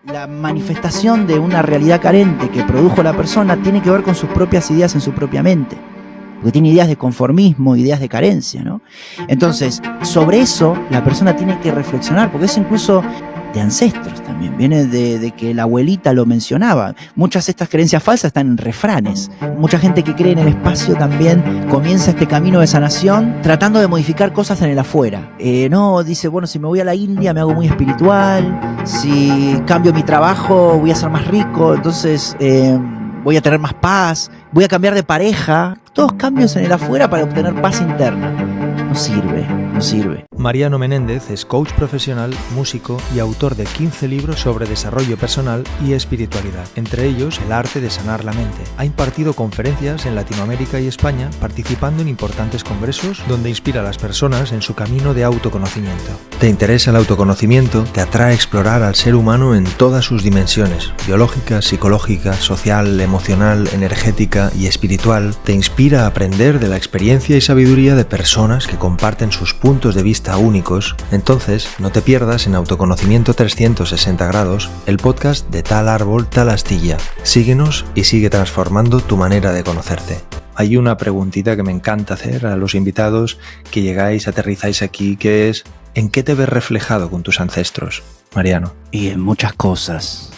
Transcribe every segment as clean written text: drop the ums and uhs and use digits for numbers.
La manifestación de una realidad carente que produjo la persona tiene que ver con sus propias ideas en su propia mente, porque tiene ideas de conformismo, ideas de carencia, ¿no? Entonces, sobre eso la persona tiene que reflexionar, porque es incluso de ancestros también, viene de que la abuelita lo mencionaba. Muchas de estas creencias falsas están en refranes. Mucha gente que cree en el espacio también comienza este camino de sanación tratando de modificar cosas en el afuera. No, dice, bueno, si me voy a la India me hago muy espiritual, si cambio mi trabajo voy a ser más rico, entonces voy a tener más paz, voy a cambiar de pareja. Todos cambios en el afuera para obtener paz interna. No sirve, no sirve. Mariano Menéndez es coach profesional, músico y autor de 15 libros sobre desarrollo personal y espiritualidad, entre ellos El arte de sanar la mente. Ha impartido conferencias en Latinoamérica y España, participando en importantes congresos donde inspira a las personas en su camino de autoconocimiento. ¿Te interesa el autoconocimiento? ¿Te atrae explorar al ser humano en todas sus dimensiones, biológica, psicológica, social, emocional, energética y espiritual? ¿Te inspira a aprender de la experiencia y sabiduría de personas que comparten sus puntos de vista únicos? Entonces, no te pierdas en Autoconocimiento 360 grados, el podcast de Tal Árbol, Tal Astilla. Síguenos y sigue transformando tu manera de conocerte. Hay una preguntita que me encanta hacer a los invitados que llegáis, aterrizáis aquí, que es ¿en qué te ves reflejado con tus ancestros, Mariano? Y en muchas cosas,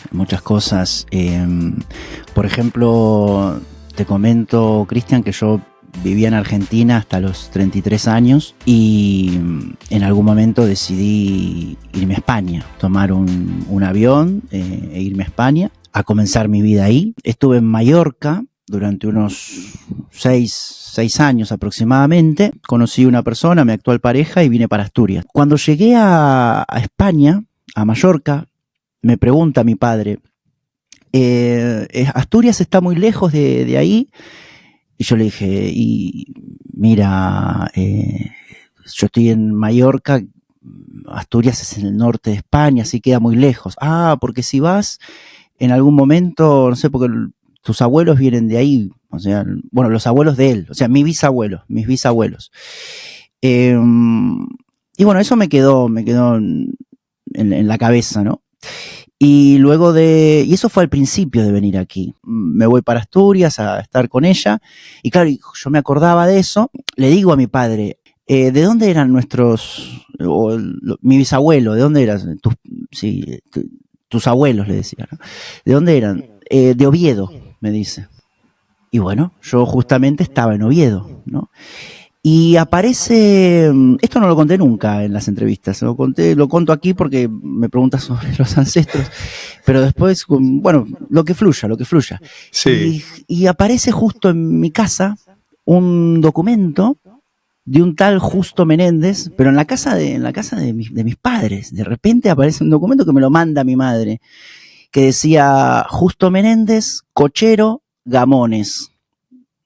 por ejemplo, te comento, Cristian, que yo vivía en Argentina hasta los 33 años y en algún momento decidí irme a España, tomar un avión e irme a España a comenzar mi vida ahí. Estuve en Mallorca durante unos 6 años aproximadamente. Conocí una persona, mi actual pareja, y vine para Asturias. Cuando llegué a España, a Mallorca, me pregunta mi padre, ¿Asturias está muy lejos de ahí? Y yo le dije, y mira, yo estoy en Mallorca, Asturias es en el norte de España, así queda muy lejos. Ah, porque si vas en algún momento, no sé, porque tus abuelos vienen de ahí, o sea, bueno, los abuelos de él, o sea, mis bisabuelos. Y bueno, eso me quedó en la cabeza, ¿no? Y y eso fue al principio de venir aquí. Me voy para Asturias a estar con ella. Y claro, yo me acordaba de eso. Le digo a mi padre, ¿de dónde eran mi bisabuelo? ¿De dónde eran? Tus abuelos, le decía, ¿no? ¿De dónde eran? De Oviedo, me dice. Y bueno, yo justamente estaba en Oviedo, ¿no? Y aparece, esto no lo conté nunca en las entrevistas, lo conto aquí porque me preguntas sobre los ancestros, pero después, bueno, lo que fluya. Sí. Y aparece justo en mi casa un documento de un tal Justo Menéndez, pero en la casa de mis padres. De repente aparece un documento que me lo manda mi madre, que decía Justo Menéndez, cochero, Gamones,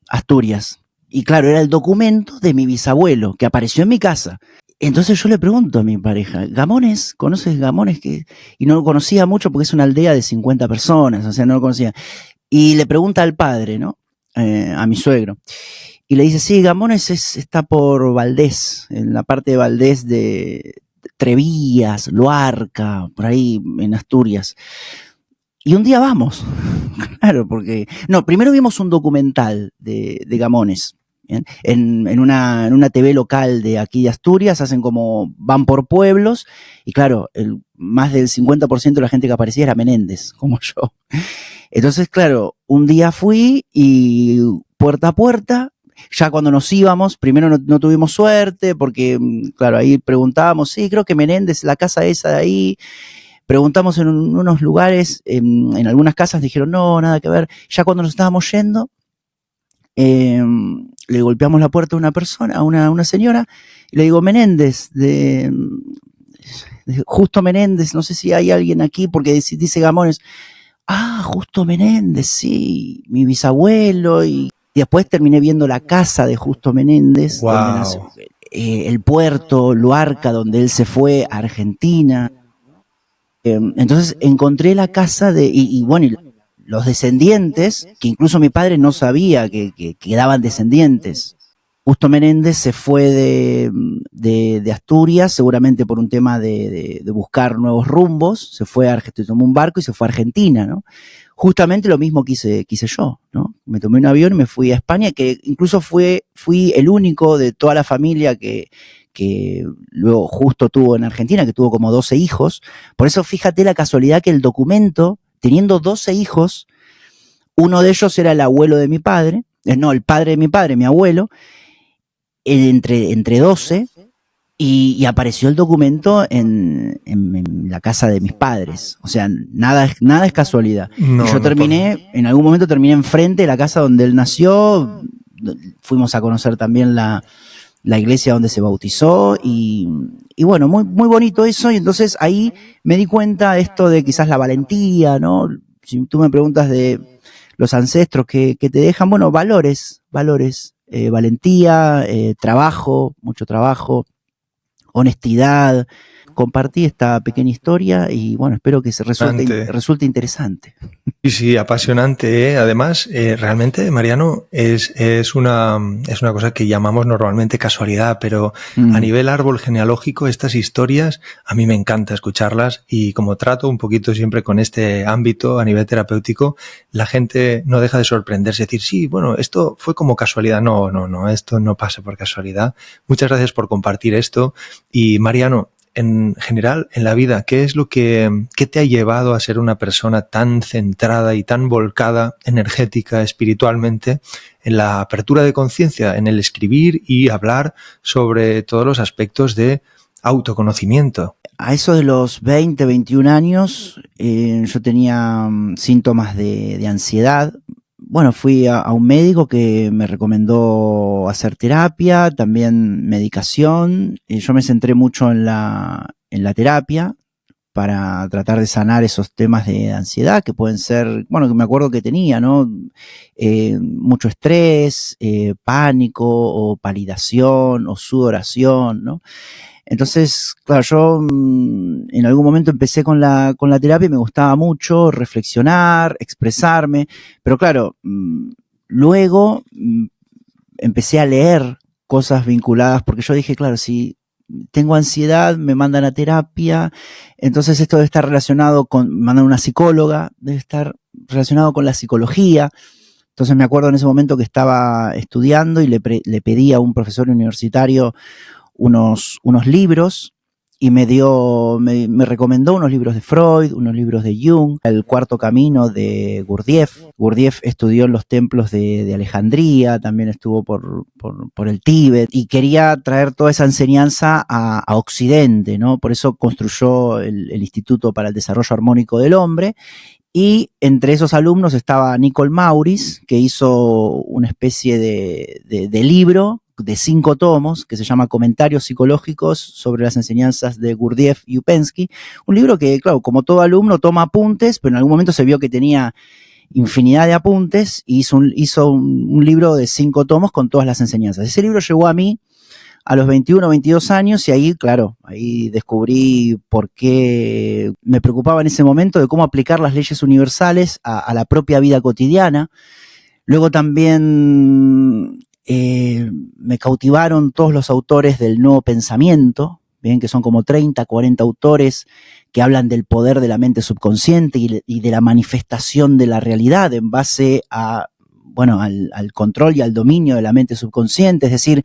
Asturias. Y claro, era el documento de mi bisabuelo que apareció en mi casa. Entonces yo le pregunto a mi pareja, ¿Gamones? ¿Conoces Gamones? Y no lo conocía mucho porque es una aldea de 50 personas, o sea, no lo conocía. Y le pregunta al padre, ¿no? A mi suegro. Y le dice, sí, Gamones está por Valdés, en la parte de Valdés de Trevías, Luarca, por ahí en Asturias. Y un día vamos, claro, porque... No, primero vimos un documental de Gamones. ¿Bien? En una TV local de aquí de Asturias, van por pueblos, y claro, más del 50% de la gente que aparecía era Menéndez, como yo. Entonces, claro, un día fui y puerta a puerta, ya cuando nos íbamos, primero no tuvimos suerte, porque, claro, ahí preguntábamos, sí, creo que Menéndez, la casa esa de ahí. Preguntamos en unos lugares, en algunas casas dijeron, no, nada que ver. Ya cuando nos estábamos yendo, le golpeamos la puerta a una persona, a una señora, y le digo, Menéndez, de Justo Menéndez, no sé si hay alguien aquí, porque dice Gamones. Ah, Justo Menéndez, sí, mi bisabuelo, y después terminé viendo la casa de Justo Menéndez, Wow. Donde nació, el puerto, Luarca, donde él se fue a Argentina. Entonces encontré la casa y bueno, los descendientes, que incluso mi padre no sabía que quedaban descendientes. Justo Menéndez se fue de Asturias, seguramente por un tema de buscar nuevos rumbos, se fue a Argentina, tomó un barco y se fue a Argentina, ¿no? Justamente lo mismo quise yo, ¿no? Me tomé un avión y me fui a España, que incluso fui el único de toda la familia que luego justo tuvo en Argentina, que tuvo como 12 hijos. Por eso fíjate la casualidad que el documento, teniendo 12 hijos, uno de ellos era el abuelo de mi padre, el padre de mi padre, mi abuelo, entre 12, y apareció el documento en la casa de mis padres. O sea, nada es casualidad. No, y yo en algún momento terminé enfrente de la casa donde él nació, fuimos a conocer también la iglesia donde se bautizó, y bueno, muy, muy bonito eso. Y entonces ahí me di cuenta de esto de quizás la valentía, ¿no? Si tú me preguntas de los ancestros que te dejan, bueno, valores, valentía, trabajo, mucho trabajo, honestidad. Compartí esta pequeña historia y bueno, espero que resulte interesante. Sí, apasionante, ¿eh? Además, realmente, Mariano, es una cosa que llamamos normalmente casualidad, pero a nivel árbol genealógico, estas historias a mí me encanta escucharlas, y como trato un poquito siempre con este ámbito a nivel terapéutico, la gente no deja de sorprenderse, decir, sí, bueno, esto fue como casualidad. No, esto no pasa por casualidad. Muchas gracias por compartir esto. Y Mariano, en general, en la vida, ¿qué es lo que te ha llevado a ser una persona tan centrada y tan volcada energética, espiritualmente, en la apertura de conciencia, en el escribir y hablar sobre todos los aspectos de autoconocimiento? A eso de los 20, 21 años, yo tenía síntomas de ansiedad. Bueno, fui a un médico que me recomendó hacer terapia, también medicación. Yo me centré mucho en la terapia para tratar de sanar esos temas de ansiedad que pueden ser, bueno, que me acuerdo que tenía, ¿no? Mucho estrés, pánico o palidación o sudoración, ¿no? Entonces, claro, yo en algún momento empecé con la terapia y me gustaba mucho reflexionar, expresarme, pero claro, luego empecé a leer cosas vinculadas, porque yo dije, claro, si tengo ansiedad, me mandan a terapia, entonces esto debe estar relacionado me mandan a una psicóloga, debe estar relacionado con la psicología. Entonces me acuerdo en ese momento que estaba estudiando y le pedí a un profesor universitario unos libros, y me recomendó unos libros de Freud, unos libros de Jung, El Cuarto Camino de Gurdjieff. Gurdjieff estudió en los templos de Alejandría, también estuvo por el Tíbet, y quería traer toda esa enseñanza a Occidente, ¿no? Por eso construyó el Instituto para el Desarrollo Armónico del Hombre. Y entre esos alumnos estaba Nicole Maurice, que hizo una especie de libro de 5 tomos que se llama Comentarios Psicológicos sobre las enseñanzas de Gurdjieff y Upensky. Un libro que, claro, como todo alumno toma apuntes, pero en algún momento se vio que tenía infinidad de apuntes y hizo un libro de 5 tomos con todas las enseñanzas. Ese libro llegó a mí a los 21 o 22 años, y ahí, claro, ahí descubrí por qué me preocupaba en ese momento de cómo aplicar las leyes universales a la propia vida cotidiana. Luego también me cautivaron todos los autores del Nuevo Pensamiento, bien, que son como 30, 40 autores que hablan del poder de la mente subconsciente y de la manifestación de la realidad en base a, bueno, al control y al dominio de la mente subconsciente, es decir,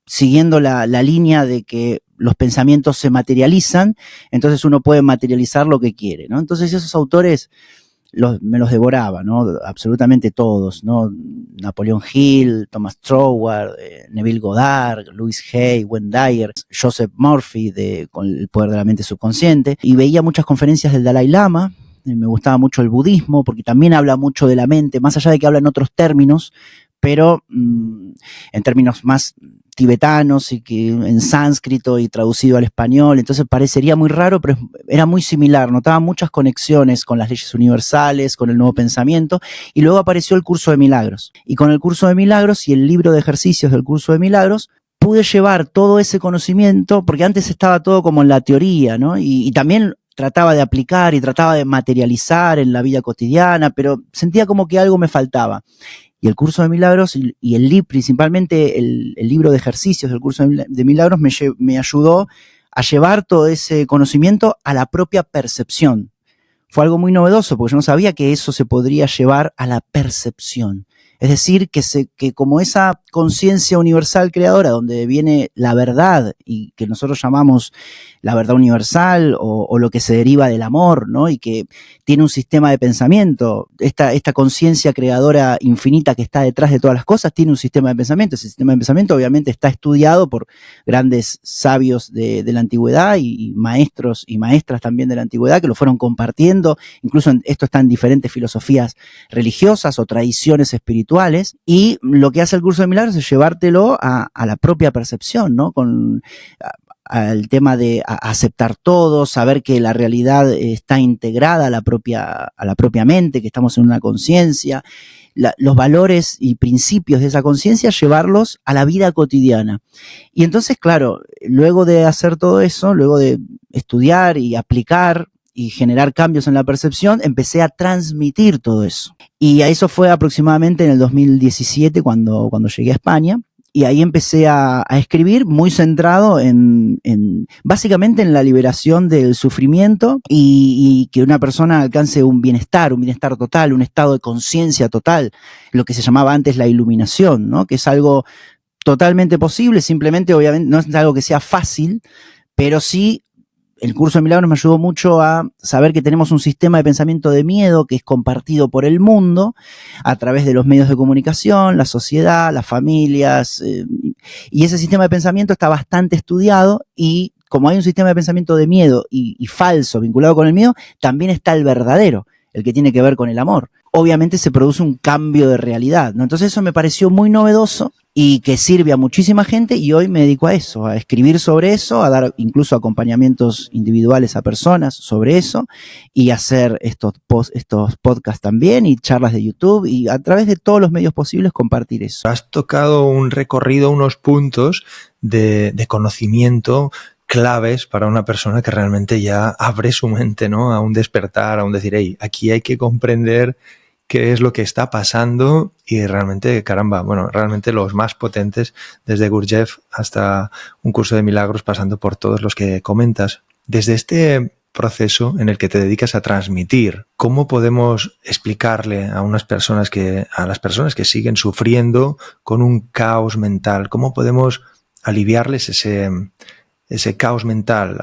siguiendo la línea de que los pensamientos se materializan, entonces uno puede materializar lo que quiere, ¿no? Entonces esos autores me los devoraba, ¿no? Absolutamente todos, ¿no? Napoleon Hill, Thomas Troward, Neville Goddard, Louis Hay, Wayne Dyer, Joseph Murphy con El Poder de la Mente Subconsciente, y veía muchas conferencias del Dalai Lama. Me gustaba mucho el budismo porque también habla mucho de la mente, más allá de que habla en otros términos, pero en términos más tibetanos y que en sánscrito y traducido al español, entonces parecería muy raro, pero era muy similar, notaba muchas conexiones con las leyes universales, con el Nuevo Pensamiento, y luego apareció el Curso de Milagros, y con el Curso de Milagros y el libro de ejercicios del Curso de Milagros pude llevar todo ese conocimiento, porque antes estaba todo como en la teoría, ¿no? Y también trataba de aplicar y trataba de materializar en la vida cotidiana, pero sentía como que algo me faltaba. Y el Curso de Milagros y principalmente el libro de ejercicios del Curso de Milagros me ayudó a llevar todo ese conocimiento a la propia percepción. Fue algo muy novedoso porque yo no sabía que eso se podría llevar a la percepción. Es decir, que como esa conciencia universal creadora donde viene la verdad y que nosotros llamamos la verdad universal o lo que se deriva del amor, ¿no? Y que tiene un sistema de pensamiento, esta conciencia creadora infinita que está detrás de todas las cosas tiene un sistema de pensamiento. Ese sistema de pensamiento obviamente está estudiado por grandes sabios de la antigüedad y maestros y maestras también de la antigüedad que lo fueron compartiendo. Incluso esto está en diferentes filosofías religiosas o tradiciones espirituales, y lo que hace el Curso de Milagros es llevártelo a la propia percepción, ¿no? Al tema de aceptar todo, saber que la realidad está integrada a la propia mente, que estamos en una conciencia, los valores y principios de esa conciencia, llevarlos a la vida cotidiana. Y entonces, claro, luego de hacer todo eso, luego de estudiar y aplicar y generar cambios en la percepción, empecé a transmitir todo eso. Y a eso fue aproximadamente en el 2017 cuando llegué a España. Y ahí empecé a escribir muy centrado básicamente en la liberación del sufrimiento y que una persona alcance un bienestar total, un estado de conciencia total, lo que se llamaba antes la iluminación, ¿no? Que es algo totalmente posible, simplemente obviamente no es algo que sea fácil, pero sí el Curso de Milagros me ayudó mucho a saber que tenemos un sistema de pensamiento de miedo que es compartido por el mundo a través de los medios de comunicación, la sociedad, las familias, y ese sistema de pensamiento está bastante estudiado, y como hay un sistema de pensamiento de miedo y falso vinculado con el miedo, también está el verdadero, el que tiene que ver con el amor. Obviamente se produce un cambio de realidad, ¿no? Entonces eso me pareció muy novedoso y que sirve a muchísima gente, y hoy me dedico a eso, a escribir sobre eso, a dar incluso acompañamientos individuales a personas sobre eso, y hacer estos podcasts también, y charlas de YouTube, y a través de todos los medios posibles compartir eso. Has tocado un recorrido, unos puntos de conocimiento claves para una persona que realmente ya abre su mente, ¿no? A un despertar, a un decir, hey, aquí hay que comprender qué es lo que está pasando, y realmente, caramba, bueno, realmente los más potentes, desde Gurdjieff hasta un Curso de Milagros, pasando por todos los que comentas. Desde este proceso en el que te dedicas a transmitir, ¿cómo podemos explicarle a las personas que siguen sufriendo con un caos mental? ¿Cómo podemos aliviarles ese caos mental,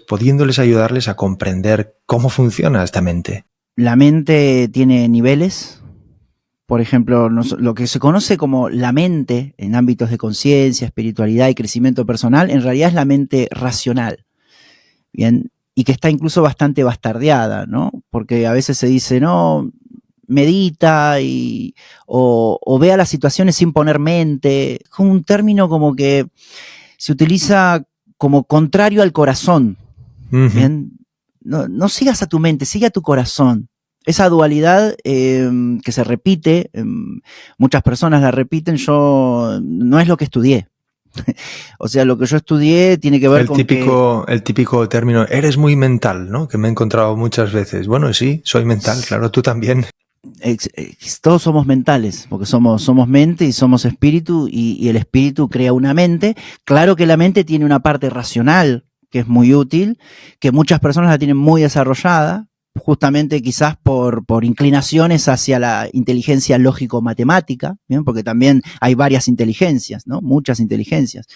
pudiéndoles ayudarles a comprender cómo funciona esta mente? La mente tiene niveles. Por ejemplo, lo que se conoce como la mente en ámbitos de conciencia, espiritualidad y crecimiento personal, en realidad es la mente racional, ¿bien? Y que está incluso bastante bastardeada, ¿no? Porque a veces se dice, no, medita o vea las situaciones sin poner mente. Es un término como que se utiliza como contrario al corazón, ¿bien? No sigas a tu mente, sigue a tu corazón. Esa dualidad que se repite, muchas personas la repiten, no es lo que estudié. O sea, lo que yo estudié tiene que ver el típico término, eres muy mental, ¿no? Que me he encontrado muchas veces. Bueno, sí, soy mental, claro, tú también. Todos somos mentales, porque somos mente y somos espíritu, y el espíritu crea una mente. Claro que la mente tiene una parte racional, que es muy útil, que muchas personas la tienen muy desarrollada, justamente quizás por inclinaciones hacia la inteligencia lógico-matemática, ¿bien? Porque también hay varias inteligencias, ¿no? Muchas inteligencias.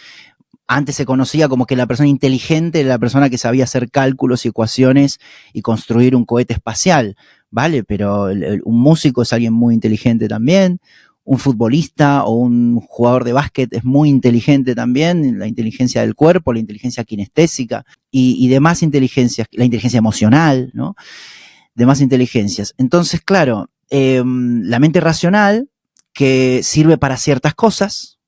Antes se conocía como que la persona inteligente era la persona que sabía hacer cálculos y ecuaciones y construir un cohete espacial, ¿vale? Pero un músico es alguien muy inteligente también. Un futbolista o un jugador de básquet es muy inteligente también, la inteligencia del cuerpo, la inteligencia kinestésica y demás inteligencias, la inteligencia emocional, ¿no? Demás inteligencias. Entonces, claro, la mente racional, que sirve para ciertas cosas,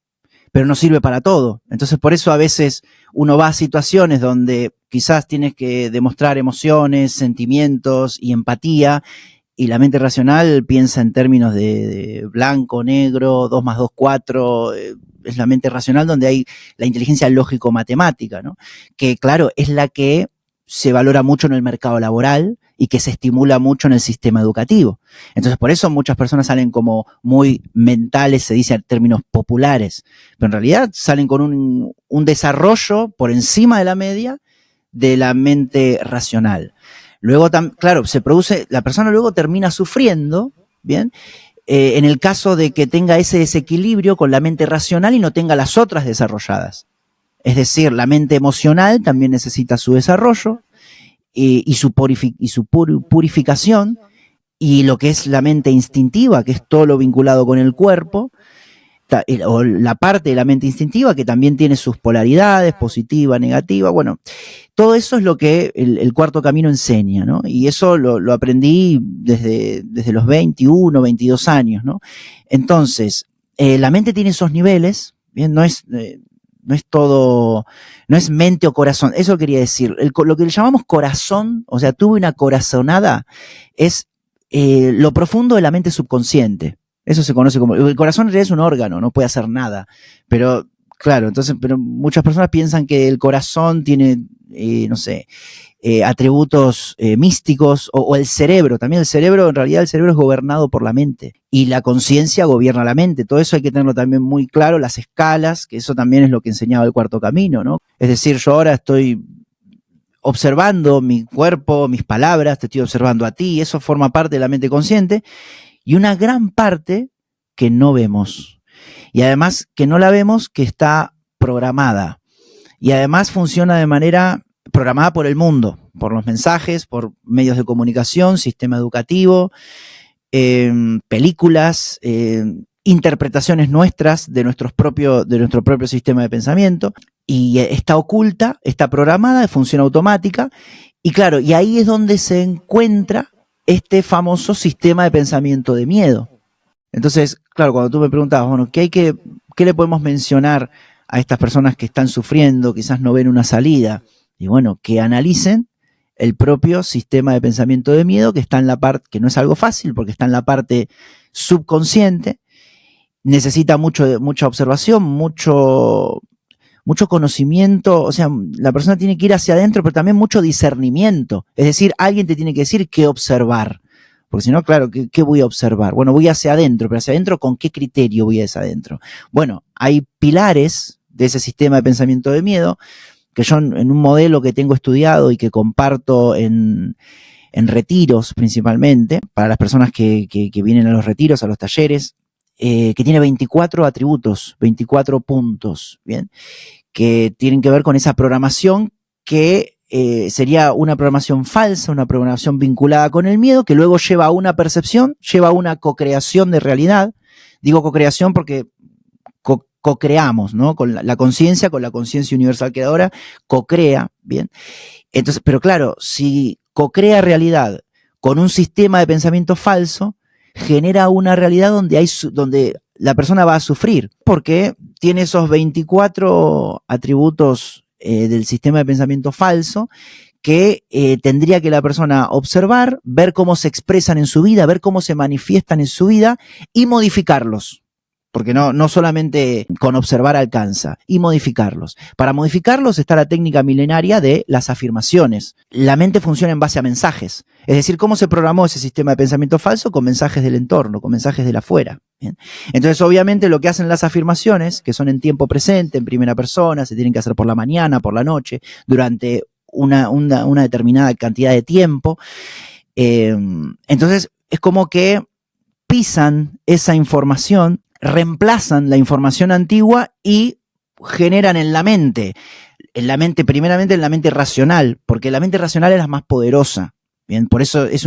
pero no sirve para todo. Entonces, por eso a veces uno va a situaciones donde quizás tienes que demostrar emociones, sentimientos y empatía, y la mente racional piensa en términos de blanco, negro, 2 más 2, 4, es la mente racional donde hay la inteligencia lógico-matemática, ¿no? Que claro, es la que se valora mucho en el mercado laboral y que se estimula mucho en el sistema educativo. Entonces, por eso muchas personas salen como muy mentales, se dice en términos populares, pero en realidad salen con un desarrollo por encima de la media de la mente racional. Luego, claro, se produce, la persona luego termina sufriendo, ¿bien? En el caso de que tenga ese desequilibrio con la mente racional y no tenga las otras desarrolladas. Es decir, la mente emocional también necesita su desarrollo y su purificación, y lo que es la mente instintiva, que es todo lo vinculado con el cuerpo, o la parte de la mente instintiva que también tiene sus polaridades, positiva, negativa. Bueno, todo eso es lo que el cuarto camino enseña, ¿no? Y eso lo aprendí desde los 21, 22 años, ¿no? Entonces, la mente tiene esos niveles, ¿bien? No es todo, no es mente o corazón. Eso quería decir. Lo que le llamamos corazón, o sea, tuve una corazonada, es lo profundo de la mente subconsciente. Eso se conoce como, el corazón en realidad es un órgano, no puede hacer nada. Pero, claro, entonces, pero muchas personas piensan que el corazón tiene, no sé, atributos místicos, o el cerebro. También en realidad el cerebro es gobernado por la mente. Y la conciencia gobierna la mente. Todo eso hay que tenerlo también muy claro, las escalas, que eso también es lo que enseñaba el cuarto camino, ¿no? Es decir, yo ahora estoy observando mi cuerpo, mis palabras, te estoy observando a ti, y eso forma parte de la mente consciente. Y una gran parte que no vemos. Y además que no la vemos, que está programada. Y además funciona de manera programada por el mundo, por los mensajes, por medios de comunicación, sistema educativo, películas, interpretaciones nuestras de nuestro propio sistema de pensamiento. Y está oculta, está programada, funciona automática. Y claro, y ahí es donde se encuentra este famoso sistema de pensamiento de miedo. Entonces, claro, cuando tú me preguntabas, bueno, ¿qué le podemos mencionar a estas personas que están sufriendo, quizás no ven una salida? Y bueno, que analicen el propio sistema de pensamiento de miedo, que está en la parte, que no es algo fácil, porque está en la parte subconsciente, necesita mucha observación, mucho conocimiento. O sea, la persona tiene que ir hacia adentro, pero también mucho discernimiento. Es decir, alguien te tiene que decir qué observar. Porque si no, claro, ¿qué voy a observar? Bueno, voy hacia adentro, pero hacia adentro, ¿con qué criterio voy hacia adentro? Bueno, hay pilares de ese sistema de pensamiento de miedo que yo, en un modelo que tengo estudiado y que comparto en retiros principalmente, para las personas que vienen a los retiros, a los talleres, que tiene 24 atributos, 24 puntos, ¿bien? Que tienen que ver con esa programación que sería una programación falsa, una programación vinculada con el miedo, que luego lleva a una percepción, lleva a una cocreación de realidad. Digo cocreación porque cocreamos, ¿no? Con la conciencia universal creadora, cocrea, ¿bien? Entonces, pero claro, si cocrea realidad con un sistema de pensamiento falso, genera una realidad donde la persona va a sufrir, porque tiene esos 24 atributos del sistema de pensamiento falso que tendría que la persona observar, ver cómo se expresan en su vida, ver cómo se manifiestan en su vida y modificarlos. Porque no solamente con observar alcanza, y modificarlos. Para modificarlos está la técnica milenaria de las afirmaciones. La mente funciona en base a mensajes. Es decir, cómo se programó ese sistema de pensamiento falso con mensajes del entorno, con mensajes de la afuera. ¿Bien? Entonces, obviamente, lo que hacen las afirmaciones, que son en tiempo presente, en primera persona, se tienen que hacer por la mañana, por la noche, durante una determinada cantidad de tiempo. Entonces, es como que pisan esa información, reemplazan la información antigua y generan en la mente, primeramente en la mente racional, porque la mente racional es la más poderosa. Bien, por eso es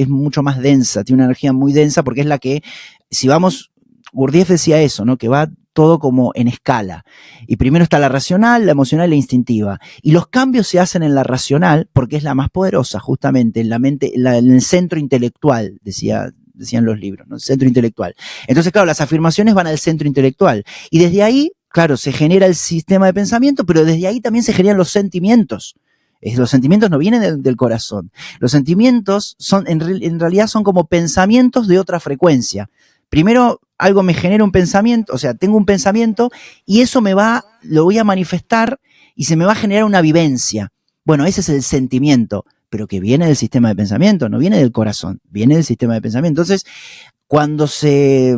mucho más densa, tiene una energía muy densa, porque es la que, si vamos, Gurdjieff decía eso, ¿no? Que va todo como en escala. Y primero está la racional, la emocional y la instintiva. Y los cambios se hacen en la racional, porque es la más poderosa, justamente, en la mente, en el centro intelectual, decían los libros, ¿no? El centro intelectual. Entonces, claro, las afirmaciones van al centro intelectual. Y desde ahí, claro, se genera el sistema de pensamiento, pero desde ahí también se generan los sentimientos. Los sentimientos no vienen del corazón. Los sentimientos en realidad son como pensamientos de otra frecuencia. Primero, algo me genera un pensamiento, o sea, tengo un pensamiento y eso lo voy a manifestar y se me va a generar una vivencia. Bueno, ese es el sentimiento. pero que viene del sistema de pensamiento, no viene del corazón, viene del sistema de pensamiento. Entonces, cuando se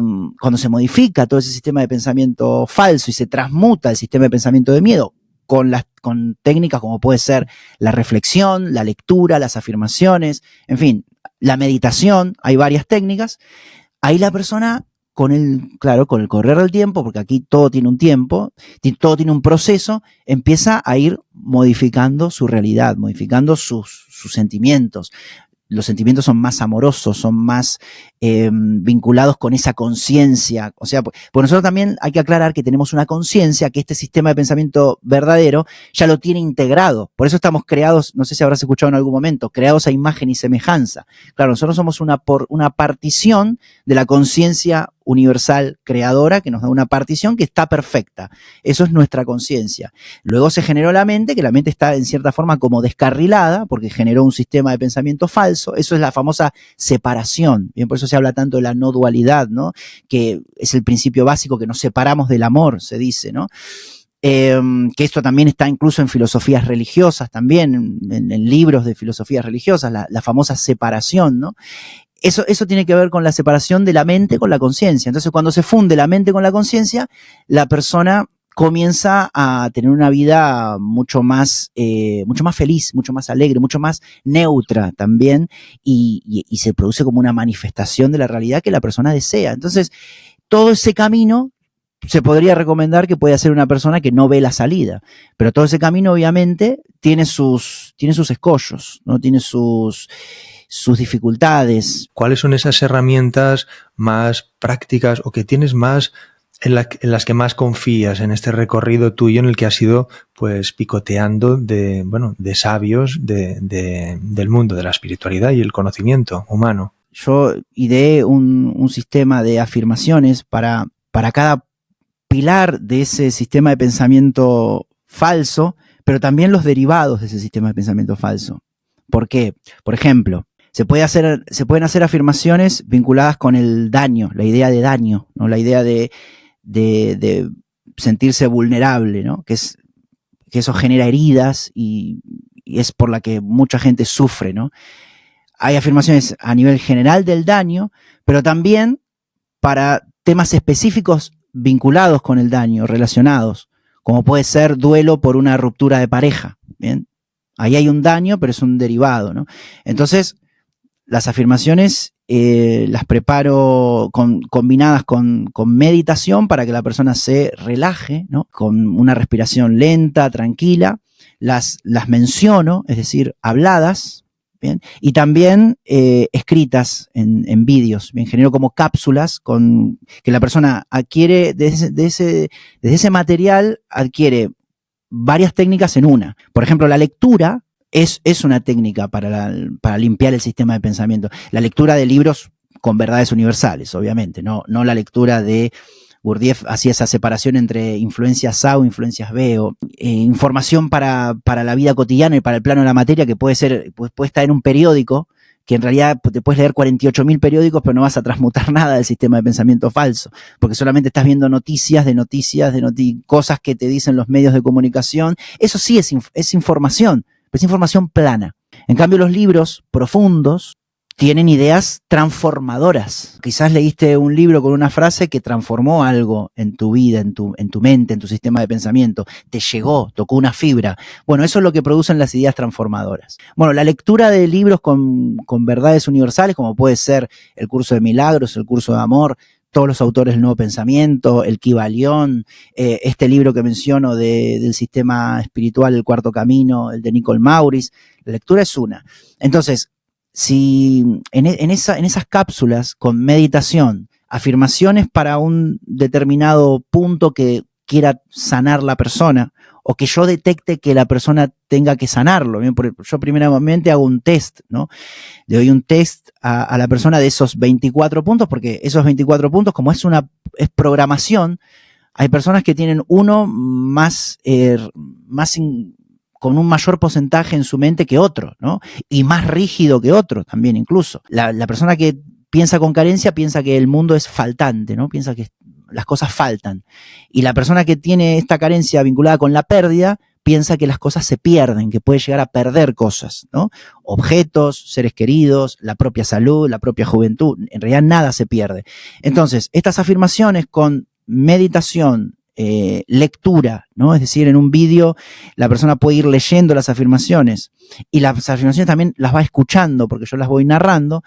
modifica todo ese sistema de pensamiento falso y se transmuta el sistema de pensamiento de miedo con técnicas como puede ser la reflexión, la lectura, las afirmaciones, en fin, la meditación, hay varias técnicas, ahí la persona con el correr del tiempo, porque aquí todo tiene un tiempo, todo tiene un proceso, empieza a ir modificando su realidad, modificando sus sentimientos. Los sentimientos son más amorosos, son más vinculados con esa conciencia. O sea, pues nosotros también hay que aclarar que tenemos una conciencia, que este sistema de pensamiento verdadero ya lo tiene integrado. Por eso estamos creados, no sé si habrás escuchado en algún momento, creados a imagen y semejanza. Claro, nosotros somos una partición de la conciencia universal creadora que nos da una partición que está perfecta. Eso es nuestra conciencia. Luego se generó la mente, que la mente está en cierta forma como descarrilada porque generó un sistema de pensamiento falso. Eso es la famosa separación. Bien, por eso se habla tanto de la no dualidad, ¿no? Que es el principio básico, que nos separamos del amor, se dice, ¿no? Que esto también está incluso en filosofías religiosas, también en libros de filosofías religiosas, la famosa separación, ¿no? Eso tiene que ver con la separación de la mente con la conciencia. Entonces, cuando se funde la mente con la conciencia, la persona comienza a tener una vida mucho más feliz, mucho más alegre, mucho más neutra también, y se produce como una manifestación de la realidad que la persona desea. Entonces, todo ese camino se podría recomendar que puede hacer una persona que no ve la salida, pero todo ese camino obviamente tiene sus escollos, ¿no? Tiene sus dificultades. ¿Cuáles son esas herramientas más prácticas o que tienes más en las que más confías en este recorrido tuyo en el que has ido pues picoteando de sabios del mundo de la espiritualidad y el conocimiento humano? Yo ideé un sistema de afirmaciones para cada pilar de ese sistema de pensamiento falso, pero también los derivados de ese sistema de pensamiento falso. ¿Por qué? Por ejemplo, se pueden hacer afirmaciones vinculadas con el daño, la idea de daño, ¿no? La idea de sentirse vulnerable, ¿no? Que eso genera heridas y es por la que mucha gente sufre, ¿no? Hay afirmaciones a nivel general del daño, pero también para temas específicos vinculados con el daño, relacionados, como puede ser duelo por una ruptura de pareja, ¿bien? Ahí hay un daño, pero es un derivado, ¿no? Entonces, las afirmaciones las preparo combinadas con meditación para que la persona se relaje, ¿no? Con una respiración lenta, tranquila. Las menciono, es decir, habladas, ¿bien? Y también escritas en vídeos. Bien, genero como cápsulas que la persona adquiere desde ese material, adquiere varias técnicas en una. Por ejemplo, la lectura es una técnica para limpiar el sistema de pensamiento. La lectura de libros con verdades universales, obviamente, no la lectura de Gurdjieff, hacía esa separación entre influencias A o influencias B, o información para la vida cotidiana y para el plano de la materia, que puede estar en un periódico, que en realidad te puedes leer 48.000 periódicos, pero no vas a transmutar nada del sistema de pensamiento falso, porque solamente estás viendo noticias, cosas que te dicen los medios de comunicación. Eso sí es información, pero es información plana. En cambio, los libros profundos tienen ideas transformadoras. Quizás leíste un libro con una frase que transformó algo en tu vida, en tu mente, en tu sistema de pensamiento. Te llegó, tocó una fibra. Bueno, eso es lo que producen las ideas transformadoras. Bueno, la lectura de libros con verdades universales, como puede ser el Curso de Milagros, el Curso de Amor, todos los autores del Nuevo Pensamiento, el Kybalión, este libro que menciono del sistema espiritual, el Cuarto Camino, el de Nicole Maurice. La lectura es una. Entonces, si en esas cápsulas con meditación, afirmaciones para un determinado punto que quiera sanar la persona, o que yo detecte que la persona tenga que sanarlo, ¿bien? Yo primeramente hago un test, ¿no? Le doy un test a la persona de esos 24 puntos, porque esos 24 puntos, como es programación, hay personas que tienen uno con un mayor porcentaje en su mente que otro, ¿no? Y más rígido que otro también incluso. La persona que piensa con carencia piensa que el mundo es faltante, ¿no? Piensa que las cosas faltan. Y la persona que tiene esta carencia vinculada con la pérdida piensa que las cosas se pierden, que puede llegar a perder cosas, ¿no? Objetos, seres queridos, la propia salud, la propia juventud. En realidad nada se pierde. Entonces, estas afirmaciones con meditación, lectura, ¿no? Es decir, en un vídeo la persona puede ir leyendo las afirmaciones y las afirmaciones también las va escuchando porque yo las voy narrando.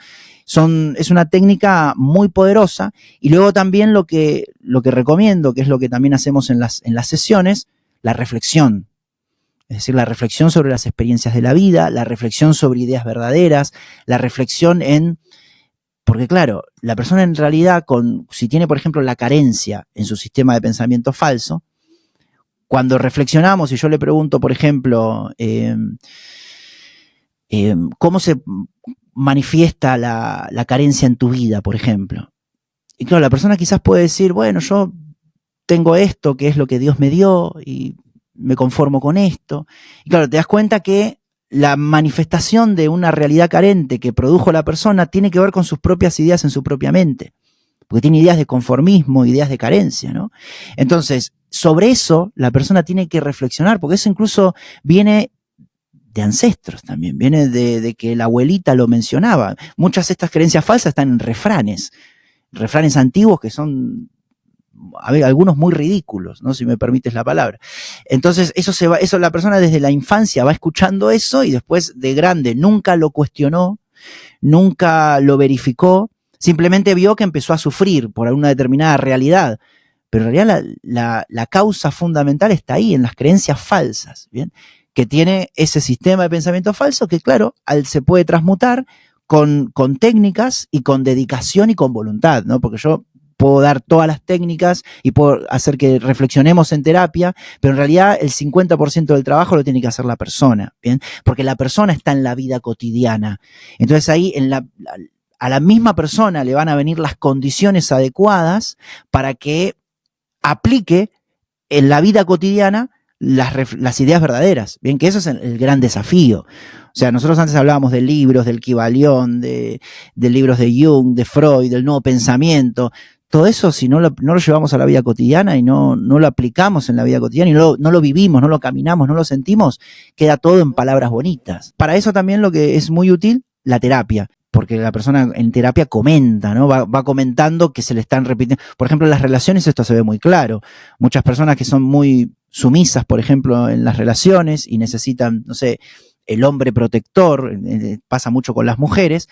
Es una técnica muy poderosa. Y luego también lo que recomiendo, que es lo que también hacemos en las sesiones, la reflexión. Es decir, la reflexión sobre las experiencias de la vida, la reflexión sobre ideas verdaderas, la reflexión porque claro, la persona en realidad, si tiene, por ejemplo, la carencia en su sistema de pensamiento falso, cuando reflexionamos y yo le pregunto, por ejemplo, ¿cómo se manifiesta la carencia en tu vida, por ejemplo? Y claro, la persona quizás puede decir, bueno, yo tengo esto, que es lo que Dios me dio, y me conformo con esto. Y claro, te das cuenta que la manifestación de una realidad carente que produjo la persona tiene que ver con sus propias ideas en su propia mente, porque tiene ideas de conformismo, ideas de carencia, ¿no? Entonces, sobre eso la persona tiene que reflexionar, porque eso incluso viene de ancestros también, viene de que la abuelita lo mencionaba. Muchas de estas creencias falsas están en refranes antiguos que son, a ver, algunos muy ridículos, ¿no? Si me permites la palabra. Entonces, eso la persona desde la infancia va escuchando eso y después de grande nunca lo cuestionó, nunca lo verificó, simplemente vio que empezó a sufrir por una determinada realidad. Pero en realidad la causa fundamental está ahí, en las creencias falsas, ¿bien? Que tiene ese sistema de pensamiento falso que, claro, se puede transmutar con técnicas y con dedicación y con voluntad, ¿no? Porque yo puedo dar todas las técnicas y puedo hacer que reflexionemos en terapia, pero en realidad el 50% del trabajo lo tiene que hacer la persona, ¿bien? Porque la persona está en la vida cotidiana. Entonces ahí a la misma persona le van a venir las condiciones adecuadas para que aplique en la vida cotidiana las ideas verdaderas, bien, que eso es el gran desafío. O sea, nosotros antes hablábamos de libros, del Kybalión, de libros de Jung, de Freud, del nuevo pensamiento. Todo eso, si no lo llevamos a la vida cotidiana y no lo aplicamos en la vida cotidiana y no lo vivimos, no lo caminamos, no lo sentimos, queda todo en palabras bonitas. Para eso también lo que es muy útil, la terapia. Porque la persona en terapia comenta, ¿no? Va comentando que se le están repitiendo. Por ejemplo, en las relaciones esto se ve muy claro. Muchas personas que son muy sumisas, por ejemplo, en las relaciones y necesitan, no sé, el hombre protector, pasa mucho con las mujeres,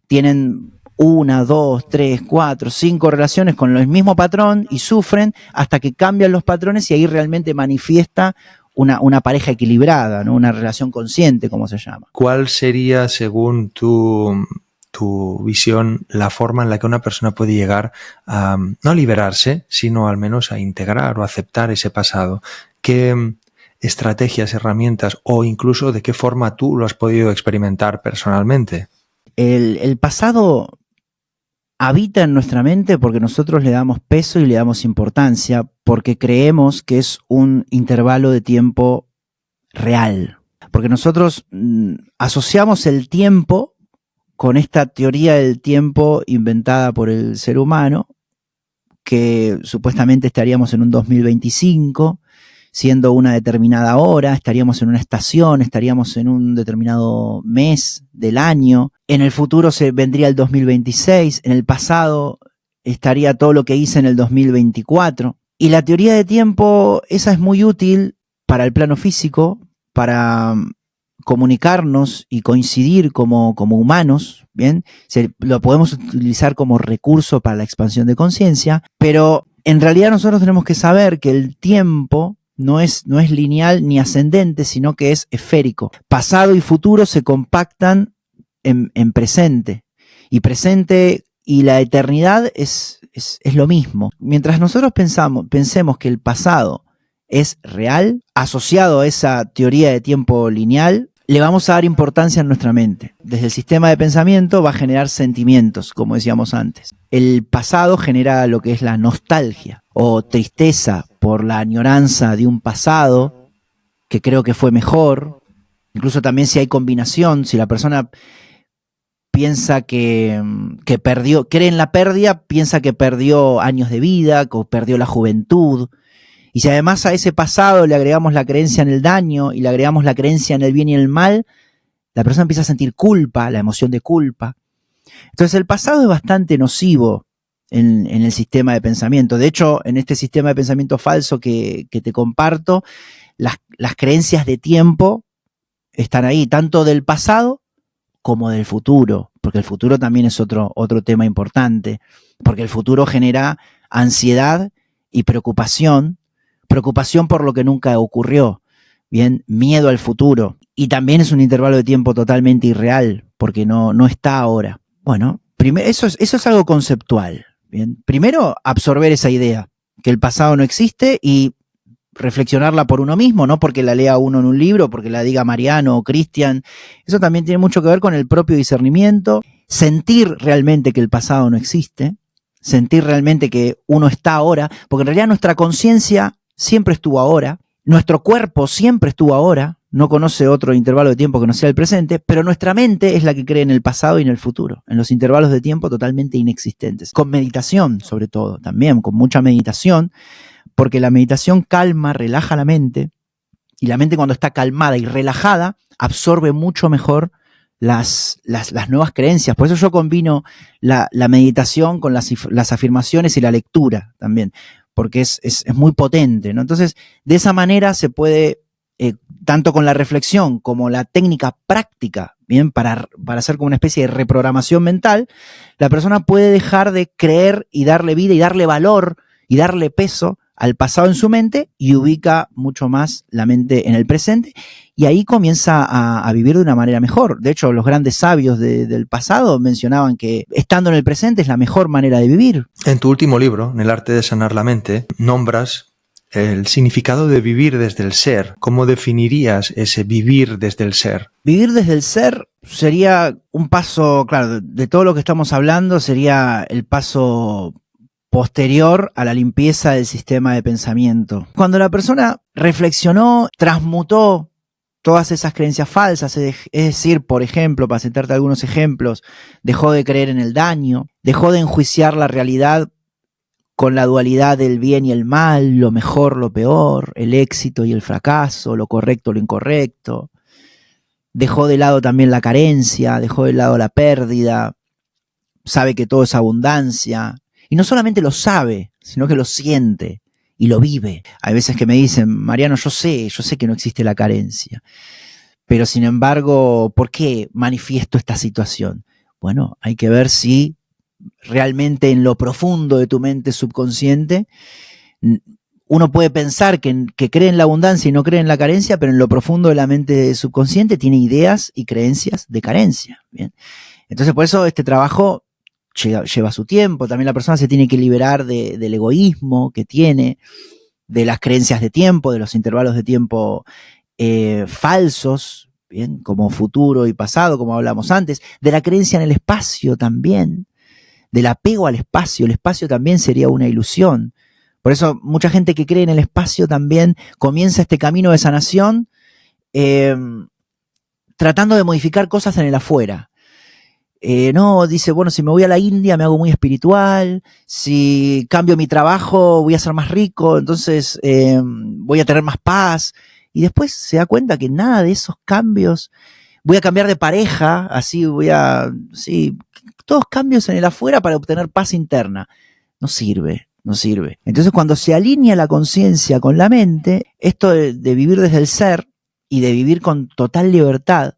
tienen 1, 2, 3, 4, 5 relaciones con el mismo patrón y sufren hasta que cambian los patrones y ahí realmente manifiesta una pareja equilibrada, ¿no? Una relación consciente, como se llama. ¿Cuál sería, según tu visión, la forma en la que una persona puede llegar a no liberarse, sino al menos a integrar o aceptar ese pasado? ¿Qué estrategias, herramientas o incluso de qué forma tú lo has podido experimentar personalmente? El pasado habita en nuestra mente porque nosotros le damos peso y le damos importancia, porque creemos que es un intervalo de tiempo real. Porque nosotros asociamos el tiempo con esta teoría del tiempo inventada por el ser humano, que supuestamente estaríamos en un 2025, siendo una determinada hora, estaríamos en una estación, estaríamos en un determinado mes del año. En el futuro vendría el 2026, en el pasado estaría todo lo que hice en el 2024. Y la teoría de tiempo, esa es muy útil para el plano físico, para comunicarnos y coincidir como humanos, ¿bien? Lo podemos utilizar como recurso para la expansión de conciencia, pero en realidad nosotros tenemos que saber que el tiempo no es lineal ni ascendente, sino que es esférico. Pasado y futuro se compactan en presente, y presente y la eternidad es lo mismo. Mientras nosotros pensemos que el pasado es real, asociado a esa teoría de tiempo lineal, le vamos a dar importancia en nuestra mente. Desde el sistema de pensamiento va a generar sentimientos, como decíamos antes. El pasado genera lo que es la nostalgia o tristeza por la añoranza de un pasado que creo que fue mejor. Incluso también si hay combinación, si la persona piensa que perdió, cree en la pérdida, piensa que perdió años de vida, que perdió la juventud. Y si además a ese pasado le agregamos la creencia en el daño y le agregamos la creencia en el bien y el mal, la persona empieza a sentir culpa, la emoción de culpa. Entonces el pasado es bastante nocivo en el sistema de pensamiento. De hecho, en este sistema de pensamiento falso que te comparto, las creencias de tiempo están ahí, tanto del pasado como del futuro, porque el futuro también es otro tema importante, porque el futuro genera ansiedad y preocupación por lo que nunca ocurrió, bien, miedo al futuro, y también es un intervalo de tiempo totalmente irreal, porque no está ahora. Bueno, eso es algo conceptual, bien. Primero, absorber esa idea, que el pasado no existe, y reflexionarla por uno mismo, no porque la lea uno en un libro, porque la diga Mariano o Cristian. Eso también tiene mucho que ver con el propio discernimiento, sentir realmente que el pasado no existe, sentir realmente que uno está ahora, porque en realidad nuestra conciencia siempre estuvo ahora, nuestro cuerpo siempre estuvo ahora, no conoce otro intervalo de tiempo que no sea el presente, pero nuestra mente es la que cree en el pasado y en el futuro, en los intervalos de tiempo totalmente inexistentes. Con meditación, sobre todo, también con mucha meditación, porque la meditación calma, relaja la mente, y la mente cuando está calmada y relajada absorbe mucho mejor las nuevas creencias. Por eso yo combino la meditación con las afirmaciones y la lectura también, porque es muy potente, ¿no? Entonces, de esa manera se puede, tanto con la reflexión como la técnica práctica, bien, para hacer como una especie de reprogramación mental, la persona puede dejar de creer y darle vida y darle valor y darle peso al pasado en su mente y ubica mucho más la mente en el presente, y ahí comienza a vivir de una manera mejor. De hecho, los grandes sabios del pasado mencionaban que estando en el presente es la mejor manera de vivir. En tu último libro, En el arte de sanar la mente, nombras el significado de vivir desde el ser. ¿Cómo definirías ese vivir desde el ser? Vivir desde el ser sería un paso, claro, de todo lo que estamos hablando, sería el paso posterior a la limpieza del sistema de pensamiento. Cuando la persona reflexionó, transmutó todas esas creencias falsas, es decir, por ejemplo, para citarte algunos ejemplos, dejó de creer en el daño, dejó de enjuiciar la realidad con la dualidad del bien y el mal, lo mejor, lo peor, el éxito y el fracaso, lo correcto, lo incorrecto, dejó de lado también la carencia, dejó de lado la pérdida, sabe que todo es abundancia. Y no solamente lo sabe, sino que lo siente y lo vive. Hay veces que me dicen, Mariano, yo sé que no existe la carencia, pero sin embargo, ¿por qué manifiesto esta situación? Bueno, hay que ver si realmente en lo profundo de tu mente subconsciente, uno puede pensar que cree en la abundancia y no cree en la carencia, pero en lo profundo de la mente subconsciente tiene ideas y creencias de carencia. ¿Bien? Entonces, por eso este trabajo lleva su tiempo. También la persona se tiene que liberar del egoísmo que tiene, de las creencias de tiempo, de los intervalos de tiempo falsos, bien, como futuro y pasado, como hablamos antes, de la creencia en el espacio también, del apego al espacio. El espacio también sería una ilusión. Por eso mucha gente que cree en el espacio también comienza este camino de sanación tratando de modificar cosas en el afuera. No, dice, bueno, si me voy a la India me hago muy espiritual, si cambio mi trabajo voy a ser más rico, entonces voy a tener más paz. Y después se da cuenta que nada de esos cambios, voy a cambiar de pareja, así todos cambios en el afuera para obtener paz interna. No sirve. Entonces, cuando se alinea la conciencia con la mente, esto de vivir desde el ser y de vivir con total libertad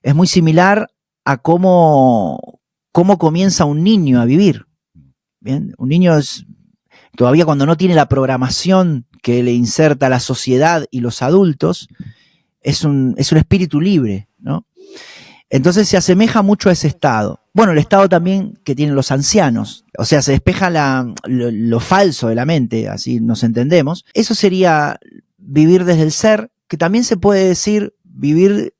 es muy similar a cómo comienza un niño a vivir. ¿Bien? Un niño todavía cuando no tiene la programación que le inserta la sociedad y los adultos, es un espíritu libre, ¿no? Entonces se asemeja mucho a ese estado. Bueno, el estado también que tienen los ancianos, o sea, se despeja lo falso de la mente, así nos entendemos. Eso sería vivir desde el ser, que también se puede decir vivir,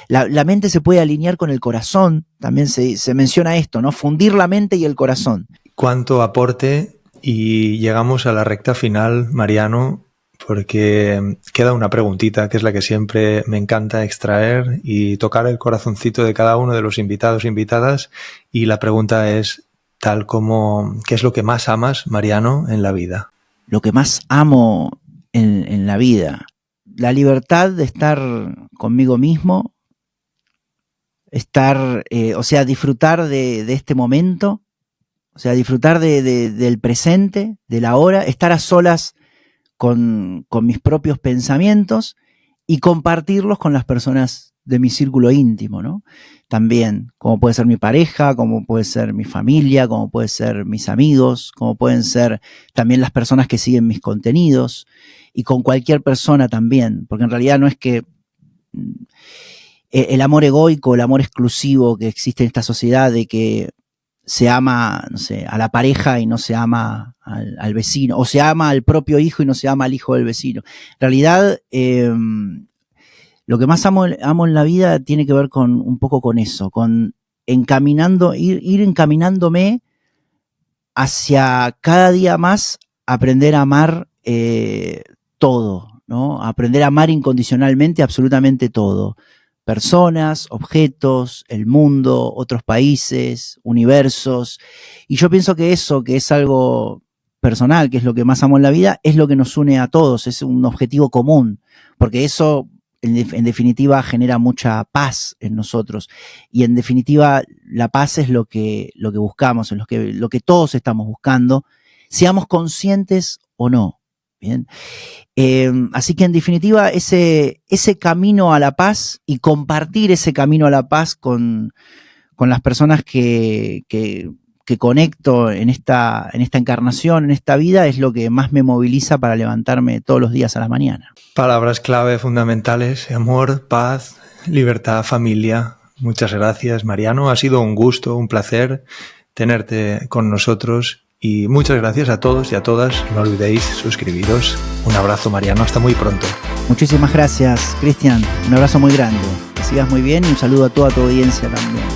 la mente se puede alinear con el corazón, también se menciona esto, ¿no? Fundir la mente y el corazón. Cuánto aporte, y llegamos a la recta final, Mariano, porque queda una preguntita que es la que siempre me encanta extraer y tocar el corazoncito de cada uno de los invitados e invitadas, y la pregunta es tal como, ¿qué es lo que más amas, Mariano, en la vida? lo que más amo en la vida. La libertad de estar conmigo mismo, disfrutar de este momento, disfrutar del presente, del ahora, estar a solas con mis propios pensamientos y compartirlos con las personas de mi círculo íntimo, ¿no? También, como puede ser mi pareja, como puede ser mi familia, como puede ser mis amigos, como pueden ser también las personas que siguen mis contenidos, y con cualquier persona también, porque en realidad no es que el amor egoico, el amor exclusivo que existe en esta sociedad de que se ama, no sé, a la pareja y no se ama al vecino, o se ama al propio hijo y no se ama al hijo del vecino. En realidad, lo que más amo en la vida tiene que ver un poco con eso, con ir encaminándome hacia cada día más aprender a amar todo, ¿no? Aprender a amar incondicionalmente absolutamente todo. Personas, objetos, el mundo, otros países, universos. Y yo pienso que eso, que es algo personal, que es lo que más amo en la vida, es lo que nos une a todos, es un objetivo común, porque eso en definitiva genera mucha paz en nosotros, y en definitiva la paz es lo que buscamos, lo que todos estamos buscando, seamos conscientes o no. Bien. Así que en definitiva ese camino a la paz y compartir ese camino a la paz con las personas que conecto en esta encarnación, en esta vida, es lo que más me moviliza para levantarme todos los días a la mañana. Palabras clave fundamentales: amor, paz, libertad, familia. Muchas gracias, Mariano. Ha sido un gusto, un placer tenerte con nosotros. Y muchas gracias a todos y a todas. No olvidéis suscribiros. Un abrazo, Mariano. Hasta muy pronto. Muchísimas gracias, Cristian. Un abrazo muy grande. Que sigas muy bien y un saludo a toda tu audiencia también.